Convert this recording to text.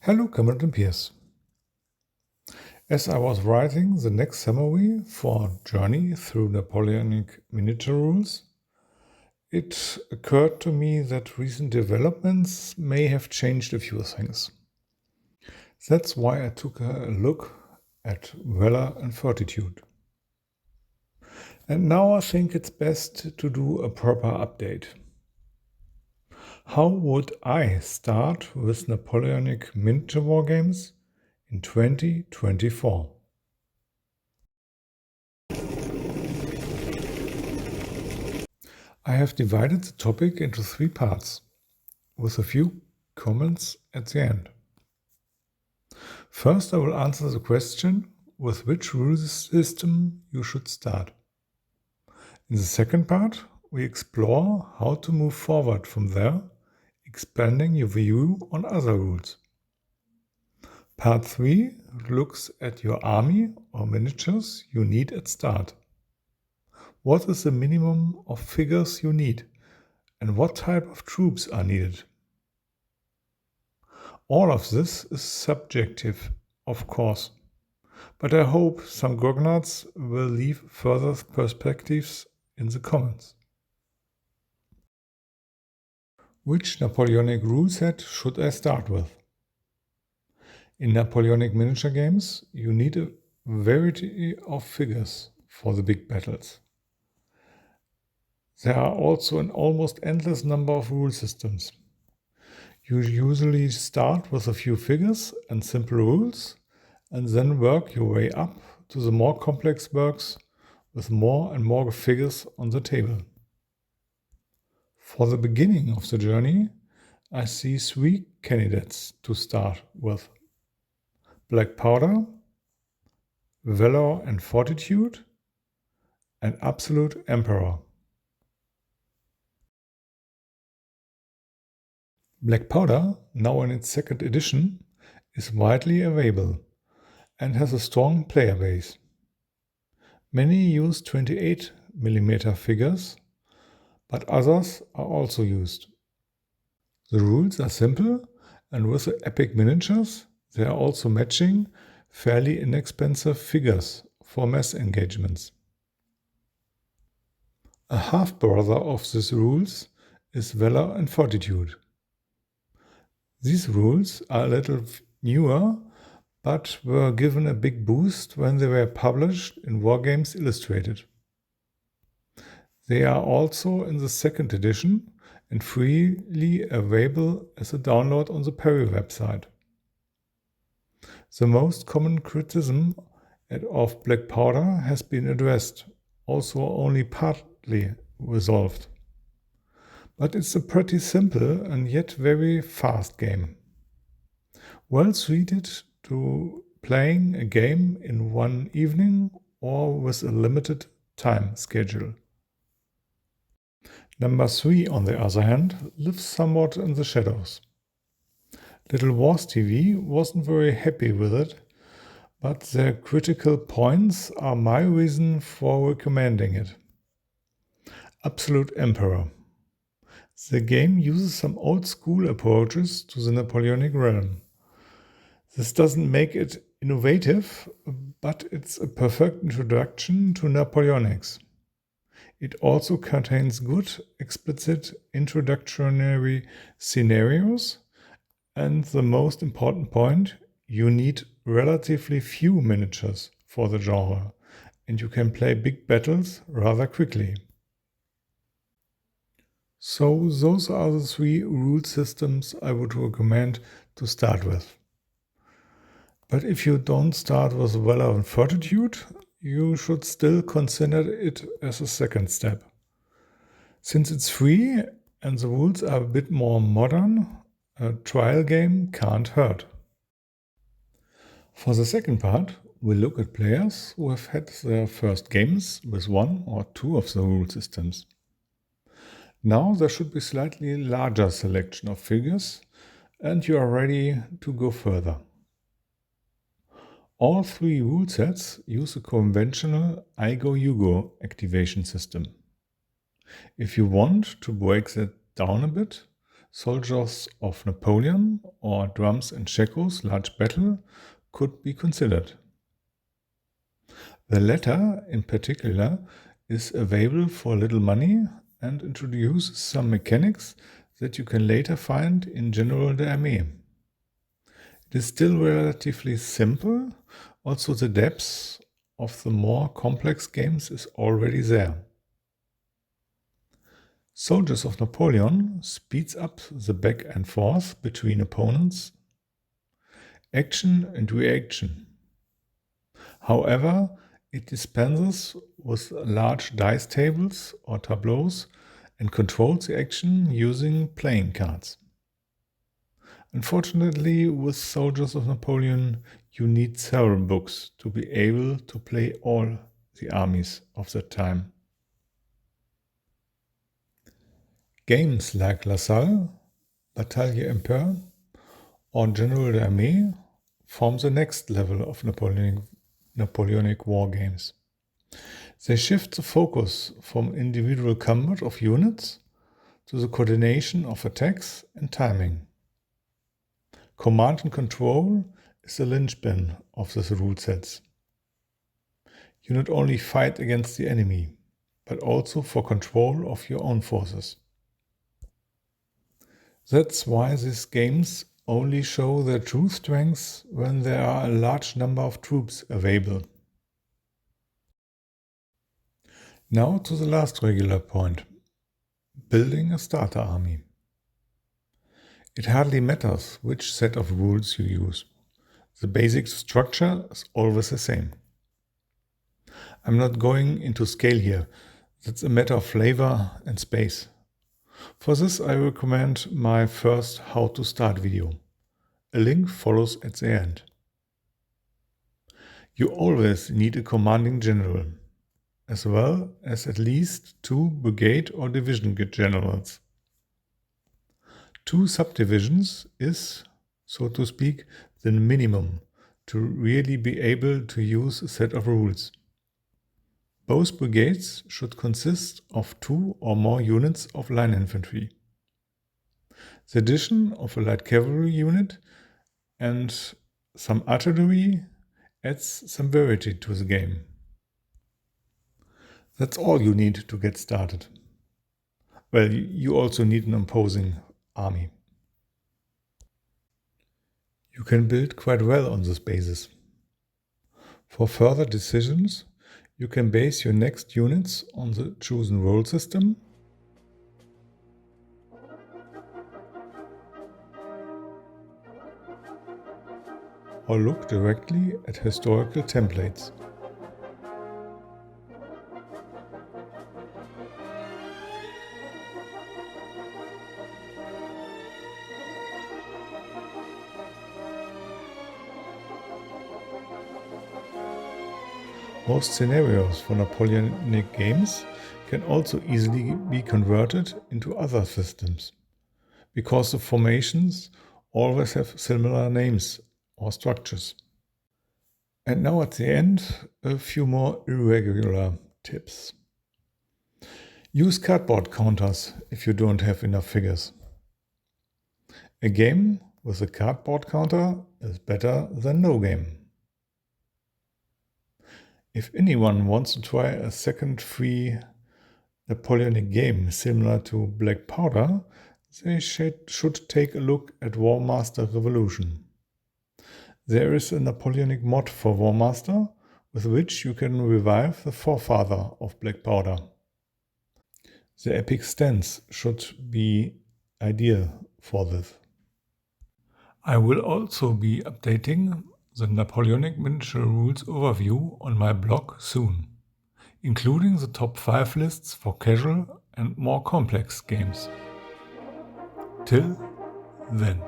Hello, comrade and peers. As I was writing the next summary for Journey through Napoleonic miniature rules, it occurred to me that recent developments may have changed a few things. That's why I took a look at valor and fortitude. And now I think it's best to do a proper update. How would I start with Napoleonic miniature wargames in 2024? I have divided the topic into 3 parts, with a few comments at the end. First, I will answer the question with which rule system you should start. In the second part, we explore how to move forward from there, expanding your view on other rules. Part 3 looks at your army or miniatures you need at start. What is the minimum of figures you need, and what type of troops are needed? All of this is subjective, of course, but I hope some grognards will leave further perspectives in the comments. Which Napoleonic rule set should I start with? In Napoleonic miniature games, you need a variety of figures for the big battles. There are also an almost endless number of rule systems. You usually start with a few figures and simple rules, and then work your way up to the more complex works with more and more figures on the table. For the beginning of the journey, I see 3 candidates to start with: Black Powder, Valor and Fortitude, and Absolute Emperor. Black Powder, now in its 2nd edition, is widely available and has a strong player base. Many use 28mm figures, but others are also used. The rules are simple, and with the epic miniatures, they are also matching fairly inexpensive figures for mass engagements. A half-brother of these rules is Valor and Fortitude. These rules are a little newer, but were given a big boost when they were published in Wargames Illustrated. They are also in the 2nd edition and freely available as a download on the Perry website. The most common criticism of Black Powder has been addressed, also only partly resolved. But it's a pretty simple and yet very fast game. Well suited to playing a game in one evening or with a limited time schedule. Number 3, on the other hand, lives somewhat in the shadows. Little Wars TV wasn't very happy with it, but their critical points are my reason for recommending it. Absolute Emperor. The game uses some old-school approaches to the Napoleonic realm. This doesn't make it innovative, but it's a perfect introduction to Napoleonics. It also contains good, explicit introductory scenarios, and the most important point, you need relatively few miniatures for the genre, and you can play big battles rather quickly. So those are the 3 rule systems I would recommend to start with. But if you don't start with Valor and Fortitude, you should still consider it as a 2nd step. Since it's free and the rules are a bit more modern, a trial game can't hurt. For the 2nd part, we'll look at players who have had their first games with 1 or 2 of the rule systems. Now there should be a slightly larger selection of figures, and you are ready to go further. All 3 rule sets use a conventional I-Go-You-Go activation system. If you want to break that down a bit, Soldiers of Napoleon or Drums and Checo's Large Battle could be considered. The latter, in particular, is available for little money and introduces some mechanics that you can later find in General d'Armée. It is still relatively simple, also the depth of the more complex games is already there. Soldiers of Napoleon speeds up the back and forth between opponents, action and reaction. However, it dispenses with large dice tables or tableaus and controls the action using playing cards. Unfortunately, with Soldiers of Napoleon, you need several books to be able to play all the armies of that time. Games like La Salle, Bataille Impair, or General d'Armée form the next level of Napoleonic Wargames. They shift the focus from individual combat of units to the coordination of attacks and timing. Command and control is the linchpin of these rule sets. You not only fight against the enemy, but also for control of your own forces. That's why these games only show their true strengths when there are a large number of troops available. Now to the last regular point, building a starter army. It hardly matters which set of rules you use. The basic structure is always the same. I'm not going into scale here. That's a matter of flavor and space. For this, I recommend my first How to Start video. A link follows at the end. You always need a commanding general, as well as at least 2 brigade or division generals. 2 subdivisions is, so to speak, the minimum to really be able to use a set of rules. Both brigades should consist of 2 or more units of line infantry. The addition of a light cavalry unit and some artillery adds some variety to the game. That's all you need to get started. Well, you also need an imposing army. You can build quite well on this basis. For further decisions, you can base your next units on the chosen role system, or look directly at historical templates. Most scenarios for Napoleonic games can also easily be converted into other systems, because the formations always have similar names or structures. And now at the end, a few more irregular tips. Use cardboard counters if you don't have enough figures. A game with a cardboard counter is better than no game. If anyone wants to try a second free Napoleonic game similar to Black Powder, they should take a look at Warmaster Revolution. There is a Napoleonic mod for Warmaster with which you can revive the forefather of Black Powder. The epic stance should be ideal for this. I will also be updating the Napoleonic miniature rules overview on my blog soon, including the top 5 lists for casual and more complex games. Till then.